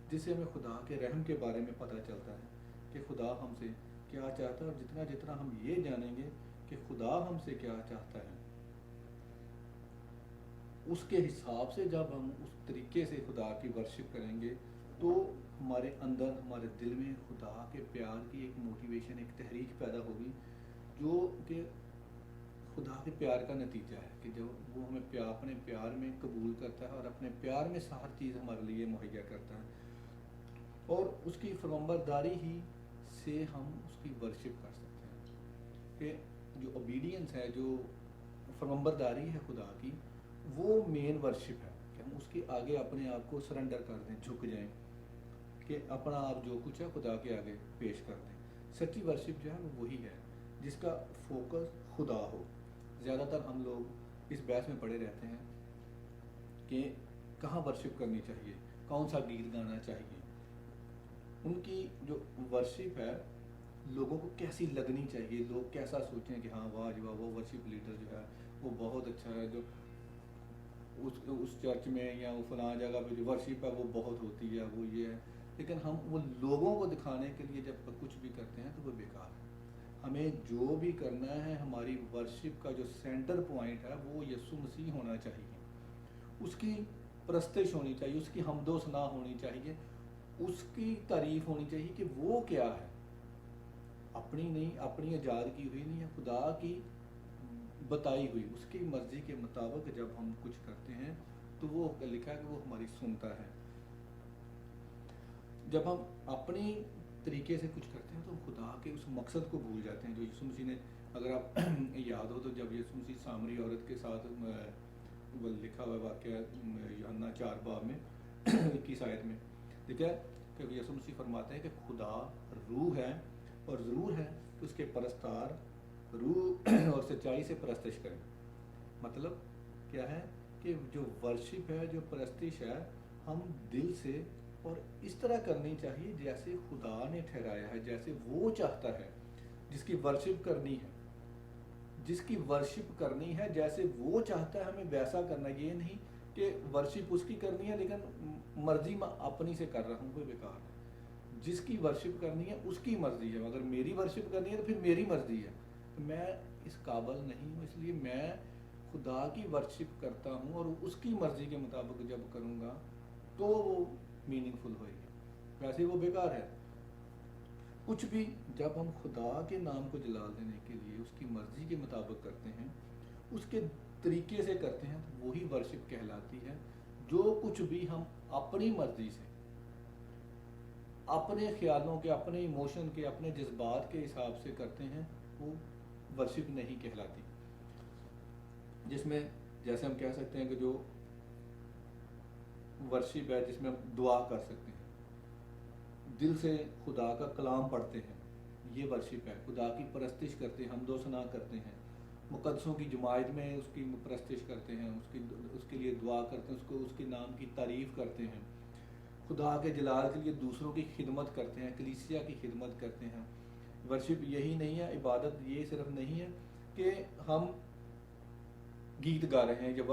جس سے ہمیں خدا کے رحم کے بارے میں پتہ چلتا ہے کہ خدا ہم سے کیا چاہتا ہے، اور جتنا جتنا ہم یہ جانیں گے کہ خدا ہم سے کیا چاہتا ہے، اس کے حساب سے جب ہم اس طریقے سے خدا کی ورشپ کریں گے تو ہمارے اندر، ہمارے دل میں خدا کے پیار کی ایک موٹیویشن، ایک تحریک پیدا ہوگی، جو کہ خدا کے پیار کا نتیجہ ہے کہ جب وہ ہمیں اپنے پیار میں قبول کرتا ہے اور اپنے پیار میں ہر چیز ہمارے لیے مہیا کرتا ہے، اور اس کی فرمانبرداری ہی سے ہم اس کی ورشپ کر سکتے ہیں کہ جو اوبیڈینس ہے، جو فرمانبرداری ہے خدا کی، وہ مین ورشپ ہے کہ ہم اس کے آگے اپنے آپ کو سرنڈر کر دیں، جھک جائیں، کہ اپنا آپ جو کچھ ہے خدا کے آگے پیش کر دیں۔ سچی ورشپ جو ہے وہ وہی ہے جس کا فوکس خدا ہو۔ زیادہ تر ہم لوگ اس بحث میں پڑے رہتے ہیں کہ کہاں ورشپ کرنی چاہیے، کون سا گیت گانا چاہیے۔ ان کی جو ورشپ ہے لوگوں کو کیسی لگنی چاہیے، لوگ کیسا سوچیں کہ ہاں واہ جی واہ، وہ ورشپ لیڈر جو ہے وہ بہت اچھا ہے، جو اس چرچ میں یا وہ فلاں جگہ پہ جو ورشپ ہے وہ بہت ہوتی ہے، وہ یہ ہے۔ لیکن ہم وہ لوگوں کو دکھانے کے لیے جب کچھ بھی کرتے ہیں تو وہ بیکار ہے۔ ہمیں جو بھی کرنا ہے، ہماری ورشپ کا جو سینٹر پوائنٹ ہے وہ یسوع مسیح ہونا چاہیے، اس کی پرستش ہونی چاہیے، اس کی حمد و ثنا ہونی چاہیے، اس کی تعریف ہونی چاہیے کہ وہ کیا ہے، اپنی نہیں، اپنی ایجاد کی ہوئی نہیں ہے، خدا کی بتائی ہوئی، اس کی مرضی کے مطابق جب ہم کچھ کرتے ہیں تو وہ لکھا ہے کہ وہ ہماری سنتا ہے۔ جب ہم اپنی طریقے سے کچھ کرتے ہیں تو ہم خدا کے اس مقصد کو بھول جاتے ہیں جو یسوع مسیح نے، اگر آپ یاد ہو تو جب یسوع مسیح سامری عورت کے ساتھ وہ لکھا ہوا واقعہ یوحنا 4 باب میں 21 آیت میں لکھا ہے کہ یسوع مسیح فرماتے ہیں کہ خدا روح ہے، اور ضرور ہے کہ اس کے پرستار روح اور سچائی سے پرستش کریں۔ مطلب کیا ہے کہ جو ورشپ ہے، جو پرستش ہے، ہم دل سے اور اس طرح کرنی چاہیے جیسے خدا نے ٹھہرایا ہے، جیسے وہ چاہتا ہے، جس کی ورشپ کرنی ہے، جس کی ورشپ کرنی ہے جیسے وہ چاہتا ہے ہمیں ویسا کرنا۔ یہ نہیں کہ ورشپ اس کی کرنی ہے لیکن مرضی میں اپنی سے کر رہا ہوں، کوئی بیکار ہے۔ جس کی ورشپ کرنی ہے اس کی مرضی ہے، اگر میری ورشپ کرنی ہے تو پھر میری مرضی ہے، میں اس قابل نہیں ہوں، اس لیے میں خدا کی ورشپ کرتا ہوں، اور اس کی مرضی کے مطابق جب کروں گا تو وہ میننگ فل ہوئے گی، ویسے وہ بیکار ہے۔ کچھ بھی جب ہم خدا کے نام کو جلال دینے کے لیے اس کی مرضی کے مطابق کرتے ہیں، اس کے طریقے سے کرتے ہیں، تو وہی ورشپ کہلاتی ہے۔ جو کچھ بھی ہم اپنی مرضی سے، اپنے خیالوں کے، اپنے ایموشن کے، اپنے جذبات کے حساب سے کرتے ہیں، وہ ورشپ نہیں کہلاتی۔ جس میں جیسے ہم کہہ سکتے ہیں کہ جو ورشپ ہے جس میں ہم دعا کر سکتے ہیں، دل سے خدا کا کلام پڑھتے ہیں، یہ ورشپ ہے۔ خدا کی پرستش کرتے ہیں، حمد و ثنا کرتے ہیں، مقدسوں کی جماعت میں اس کی پرستش کرتے ہیں، اس کے لیے دعا کرتے ہیں، اس کے نام کی تعریف کرتے ہیں، خدا کے جلال کے لیے دوسروں کی خدمت کرتے ہیں، کلیسیا کی خدمت کرتے ہیں۔ ورشپ یہی نہیں ہے، عبادت یہ صرف نہیں ہے کہ ہم گیت گا رہے ہیں، یا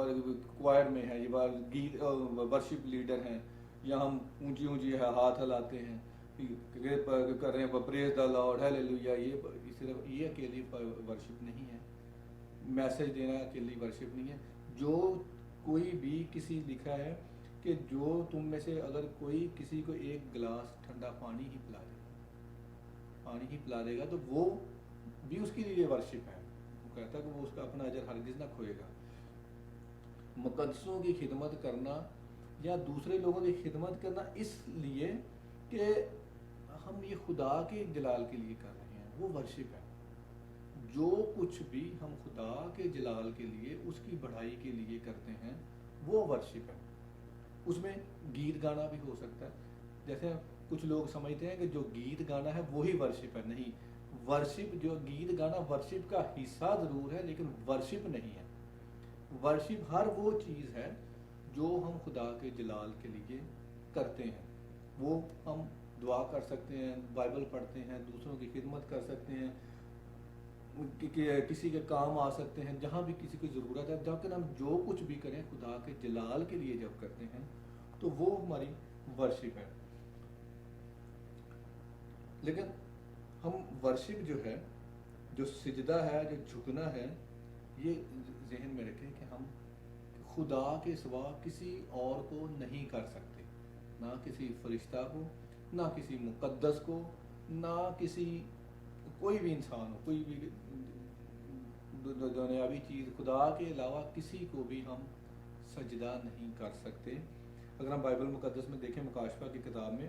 کوائر میں ہیں، یا گیت ورشپ لیڈر ہیں، یا ہم اونچی اونچی ہاتھ ہلاتے ہیں کر رہے ہیں پریز دا لارڈ ہیلیلویا، یہ صرف یہ اکیلی ورشپ نہیں ہے۔ میسج دینا اکیلی ورشپ نہیں ہے۔ جو کوئی بھی کسی لکھا ہے کہ جو تم میں سے اگر کوئی کسی کو ایک گلاس ٹھنڈا پانی ہی پلا دے گا تو وہ بھی اس کے لیے ورشپ ہے۔ وہ کہتا ہے کہ وہ اس کا اپنا اجر ہرگز نہ کھوئے گا۔ مقدسوں کی خدمت کرنا یا دوسرے لوگوں کی خدمت کرنا اس لیے کہ ہم یہ خدا کے جلال کے لیے کر رہے ہیں، وہ ورشپ ہے۔ جو کچھ بھی ہم خدا کے جلال کے لیے، اس کی بڑھائی کے لیے کرتے ہیں، وہ ورشپ ہے۔ اس میں گیت گانا بھی ہو سکتا ہے، جیسے کچھ لوگ سمجھتے ہیں کہ جو گیت گانا ہے وہی ورشپ ہے۔ نہیں، ورشپ، جو گیت گانا ورشپ کا حصہ ضرور ہے لیکن ورشپ نہیں ہے۔ ورشپ ہر وہ چیز ہے جو ہم خدا کے جلال کے لیے کرتے ہیں۔ وہ ہم دعا کر سکتے ہیں، بائبل پڑھتے ہیں، دوسروں کی خدمت کر سکتے ہیں، کسی کے کام آ سکتے ہیں، جہاں بھی کسی کی ضرورت ہے۔ لیکن ہم جو کچھ بھی کریں خدا کے جلال کے لیے جب کرتے ہیں تو وہ ہماری ورشپ ہے۔ لیکن ہم ورشپ جو ہے، جو سجدہ ہے، جو جھکنا ہے، یہ ذہن میں رکھیں کہ ہم خدا کے سوا کسی اور کو نہیں کر سکتے، نہ کسی فرشتہ کو، نہ کسی مقدس کو، نہ کسی کوئی بھی انسان ہو، کوئی بھی دنیاوی چیز، خدا کے علاوہ کسی کو بھی ہم سجدہ نہیں کر سکتے۔ اگر ہم بائبل مقدس میں دیکھیں، مکاشفہ کی کتاب میں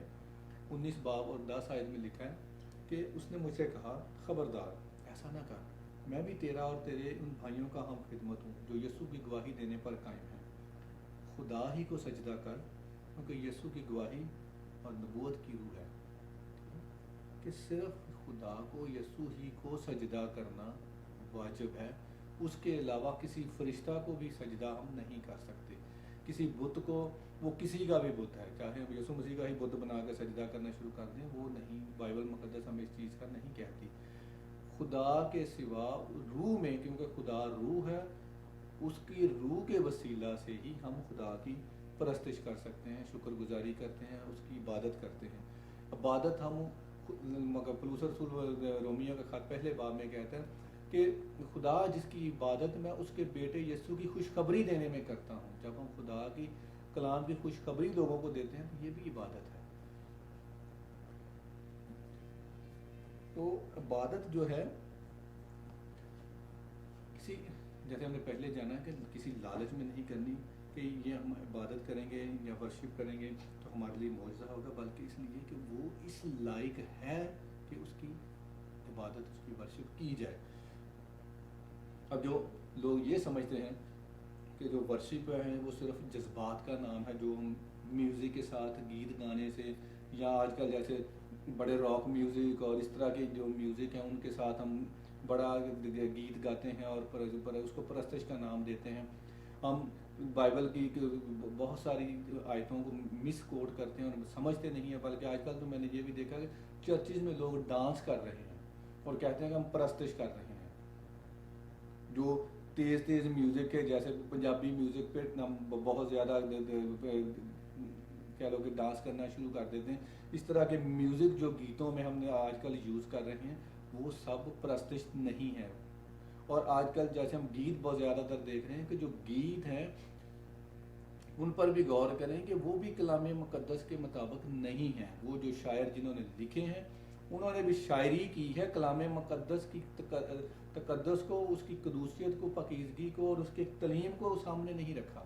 19 باب اور 10 آیت میں لکھا ہے کہ اس نے مجھ سے کہا، خبردار ایسا نہ کر، میں بھی تیرا اور تیرے ان بھائیوں کا ہم خدمت ہوں جو یسوع کی گواہی دینے پر قائم ہیں۔ خدا ہی کو سجدہ کر، کیونکہ یسوع کی گواہی اور نبوت کی روح ہے، کہ صرف خدا کو، یسوع ہی کو سجدہ کرنا واجب ہے۔ اس کے علاوہ کسی فرشتہ کو بھی سجدہ ہم نہیں کر سکتے، کسی بت کو، وہ کسی کا بھی بت ہے، چاہے ہم یسوع مسیح کا ہی بت بنا کے سجدہ کرنا شروع کر دیں، وہ نہیں، بائبل مقدس ہمیں اس چیز کا نہیں کہتی۔ خدا کے سوا روح میں، کیونکہ خدا روح ہے، اس کی روح کے وسیلہ سے ہی ہم خدا کی پرستش کر سکتے ہیں، شکر گزاری کرتے ہیں، اس کی عبادت کرتے ہیں۔ عبادت ہم، پولس رسول رومیو کا خط پہلے باب میں کہتا ہے کہ خدا جس کی عبادت میں اس کے بیٹے یسوع کی خوشخبری دینے میں کرتا ہوں۔ جب ہم خدا کی کلام کی خوشخبری لوگوں کو دیتے ہیں تو یہ بھی عبادت ہے۔ تو عبادت جو ہے، کسی، جیسے ہم نے پہلے جانا کہ کسی لالچ میں نہیں کرنی کہ یہ ہم عبادت کریں گے یا ورشپ کریں گے تو ہمارے لیے معجزہ ہوگا، بلکہ اس لیے کہ وہ اس لائق ہے کہ اس کی عبادت، اس کی ورشپ کی جائے۔ اب جو لوگ یہ سمجھتے ہیں کہ جو ورشپ ہے وہ صرف جذبات کا نام ہے، جو ہم میوزک کے ساتھ گیت گانے سے، یا آج کل جیسے بڑے راک میوزک اور اس طرح کے جو میوزک ہیں ان کے ساتھ ہم بڑا گیت گاتے ہیں اور اس کو پرستش کا نام دیتے ہیں۔ ہم بائبل کی بہت ساری آیتوں کو مس کوٹ کرتے ہیں اور سمجھتے نہیں ہیں، بلکہ آج کل تو میں نے یہ بھی دیکھا کہ چرچز میں لوگ ڈانس کر رہے ہیں اور کہتے ہیں کہ ہم پرستش کر رہے ہیں۔ جو تیز تیز میوزک ہے، جیسے پنجابی میوزک پہ بہت زیادہ کہہ لو کہ ڈانس کرنا شروع کر دیتے ہیں۔ اس طرح کے میوزک جو گیتوں میں ہم نے آج کل یوز کر رہے ہیں وہ سب پرستش نہیں ہے۔ اور آج کل جیسے ہم گیت بہت زیادہ تر دیکھ رہے ہیں کہ جو گیت ہیں ان پر بھی غور کریں کہ وہ بھی کلام مقدس کے مطابق نہیں ہیں۔ وہ جو شاعر جنہوں نے لکھے ہیں انہوں نے بھی شاعری کی ہے، کلام مقدس کی تقدس کو، اس کی قدوسیت کو، پاکیزگی کو اور اس کے تعلیم کو سامنے نہیں رکھا۔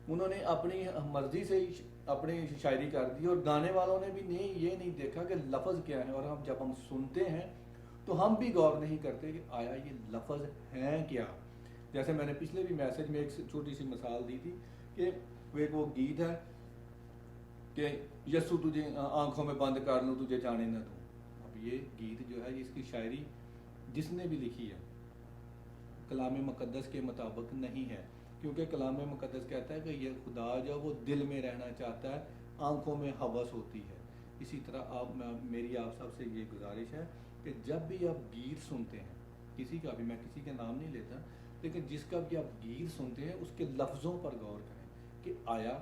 انہوں نے اپنی مرضی سے اپنی شاعری کر دی، اور گانے والوں نے بھی یہ نہیں دیکھا کہ لفظ کیا ہے، اور جب ہم سنتے ہیں تو ہم بھی غور نہیں کرتے کہ آیا یہ لفظ ہیں کیا۔ جیسے میں نے پچھلے بھی میسج میں ایک چھوٹی سی مثال دی تھی کہ وہ گیت ہے کہ یسوع تجھے آنکھوں میں بند کر لوں تجھے جانے نہ دوں۔ اب یہ گیت جو ہے، اس کی شاعری جس نے بھی لکھی ہے کلام مقدس کے مطابق نہیں ہے، کیونکہ کلام مقدس کہتا ہے کہ یہ خدا جو وہ دل میں رہنا چاہتا ہے، آنکھوں میں ہوس ہوتی ہے۔ اسی طرح میری آپ سب سے یہ گزارش ہے کہ جب بھی آپ گیت سنتے ہیں، کسی کا بھی، میں کسی کا نام نہیں لیتا، لیکن جس کا بھی آپ گیت سنتے ہیں اس کے لفظوں پر غور کریں کہ آیا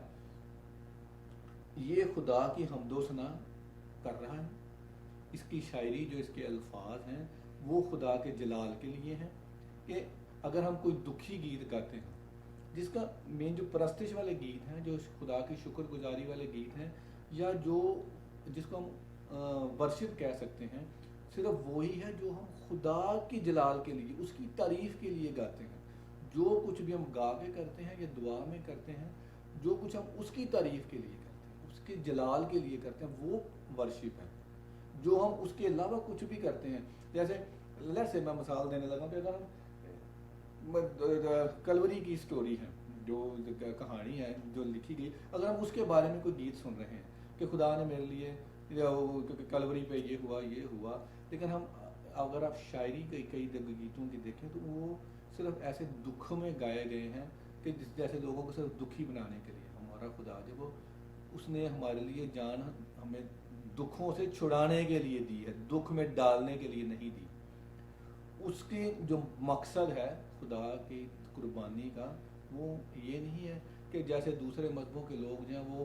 یہ خدا کی حمد و ثنا کر رہا ہے، اس کی شاعری جو اس کے الفاظ ہیں وہ خدا کے جلال کے لیے ہیں، کہ اگر ہم کوئی دکھی گیت گاتے ہیں، جس کا مین جو پرستش والے گیت ہیں، جو خدا کی شکر گزاری والے گیت ہیں، یا جو جس کو ہم ورشپ کہہ سکتے ہیں، صرف وہی ہے جو ہم خدا کی جلال کے لیے، اس کی تعریف کے لیے گاتے ہیں۔ جو کچھ بھی ہم گا کے کرتے ہیں یا دعا میں کرتے ہیں، جو کچھ ہم اس کی تعریف کے لیے کرتے ہیں، اس کے جلال کے لیے کرتے ہیں، وہ ورشپ ہے۔ جو ہم اس کے علاوہ کچھ بھی کرتے ہیں، جیسے لیٹ سے میں مثال دینے لگا کہ اگر ہم کلوری کی سٹوری ہے، جو کہانی ہے جو لکھی گئی، اگر ہم اس کے بارے میں کوئی گیت سن رہے ہیں کہ خدا نے میرے لیے کلوری پہ یہ ہوا، لیکن ہم اگر آپ شاعری کئی گیتوں کی دیکھیں تو وہ صرف ایسے دکھ میں گائے گئے ہیں کہ جیسے لوگوں کو صرف دکھی بنانے کے لیے۔ ہمارا خدا جو وہ اس نے ہمارے لیے جان ہمیں دکھوں سے چھڑانے کے لیے دی ہے، دکھ میں ڈالنے کے لیے نہیں دی۔ اس کی جو مقصد ہے خدا کی قربانی کا، وہ یہ نہیں ہے کہ جیسے دوسرے مذہبوں کے لوگ جو ہیں وہ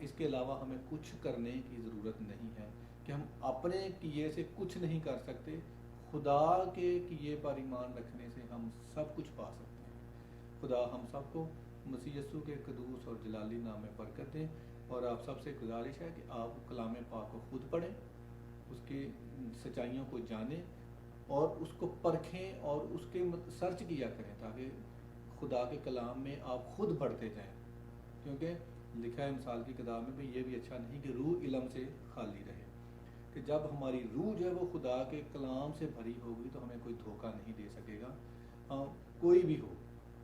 اس کے علاوہ ہمیں کچھ کرنے کی ضرورت نہیں ہے، کہ ہم اپنے کیے سے کچھ نہیں کر سکتے، خدا کے کیے پر ایمان رکھنے سے ہم سب کچھ پا سکتے ہیں۔ خدا ہم سب کو مسیح یسوع کے قدوس اور جلالی نام میں برکت دیں، اور آپ سب سے گزارش ہے کہ آپ کلام پاک کو خود پڑھیں، اس کی سچائیوں کو جانیں اور اس کو پرکھیں اور اس کے سرچ کیا کریں، تاکہ خدا کے کلام میں آپ خود بڑھتے جائیں۔ کیونکہ لکھا ہے مثال کی کتاب میں بھی، یہ بھی اچھا نہیں کہ روح علم سے خالی رہے، کہ جب ہماری روح جو ہے وہ خدا کے کلام سے بھری ہوگی تو ہمیں کوئی دھوکہ نہیں دے سکے گا، کوئی بھی ہو،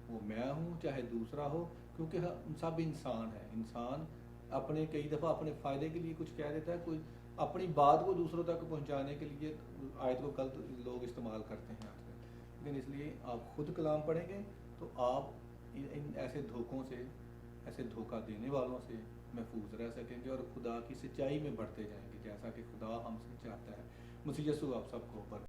وہ میں ہوں چاہے دوسرا ہو، کیونکہ ہم سب انسان ہیں۔ انسان اپنے کئی دفعہ اپنے فائدے کے لیے کچھ کہہ دیتا ہے، کوئی اپنی بات کو دوسروں تک پہنچانے کے لیے آیت کو غلط لوگ استعمال کرتے ہیں آج کل۔ لیکن اس لیے آپ خود کلام پڑھیں گے تو آپ ان ایسے دھوکوں سے، ایسے دھوکہ دینے والوں سے محفوظ رہ سکیں گے، اور خدا کی سچائی میں بڑھتے جائیں گے، جیسا کہ خدا ہم سے چاہتا ہے۔ مسیح یسوع آپ سب کو برکت